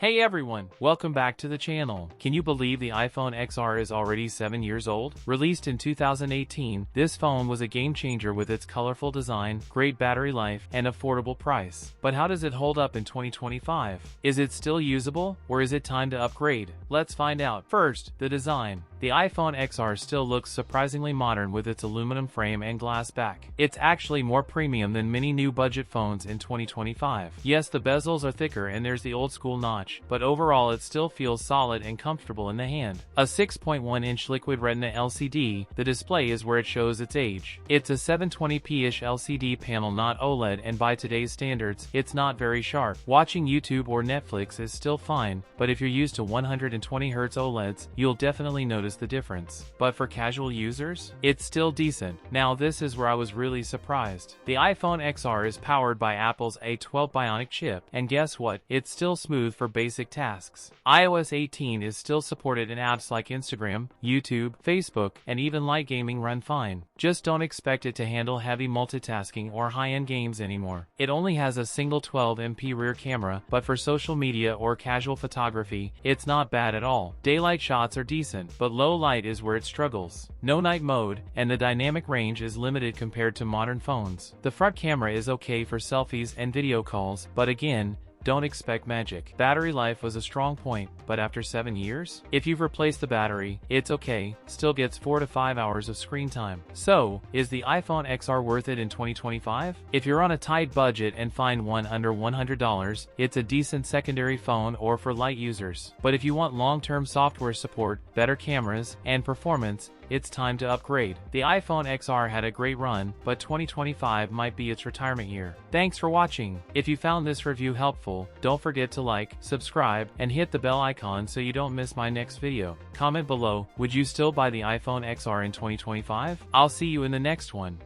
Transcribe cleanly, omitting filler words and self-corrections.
Hey everyone, welcome back to the channel. Can you believe the iPhone XR is already 7 years old? Released in 2018, this phone was a game changer with its colorful design, great battery life, and affordable price. But how does it hold up in 2025? Is it still usable, or is it time to upgrade? Let's find out. First, the design. The iPhone XR still looks surprisingly modern with its aluminum frame and glass back. It's actually more premium than many new budget phones in 2025. Yes, the bezels are thicker and there's the old school notch, but overall it still feels solid and comfortable in the hand. A 6.1-inch liquid retina LCD, the display is where it shows its age. It's a 720p-ish LCD panel, not OLED, and by today's standards, it's not very sharp. Watching YouTube or Netflix is still fine, but if you're used to 120Hz OLEDs, you'll definitely notice the difference. But for casual users, it's still decent. Now this is where I was really surprised. The iPhone XR is powered by Apple's A12 Bionic chip, and guess what? It's still smooth for basic tasks. iOS 18 is still supported in apps like Instagram, YouTube, Facebook, and even light gaming run fine. Just don't expect it to handle heavy multitasking or high-end games anymore. It only has a single 12MP rear camera, but for social media or casual photography, it's not bad at all. Daylight shots are decent, but low light is where it struggles. No night mode, and the dynamic range is limited compared to modern phones. The front camera is okay for selfies and video calls, but again, don't expect magic. Battery life was a strong point, but after 7 years? If you've replaced the battery, it's okay, still gets 4 to 5 hours of screen time. So, is the iPhone XR worth it in 2025? If you're on a tight budget and find one under $100, it's a decent secondary phone or for light users. But if you want long-term software support, better cameras, and performance, it's time to upgrade. The iPhone XR had a great run, but 2025 might be its retirement year. Thanks for watching. If you found this review helpful, don't forget to like, subscribe, and hit the bell icon so you don't miss my next video. Comment below, would you still buy the iPhone XR in 2025? I'll see you in the next one.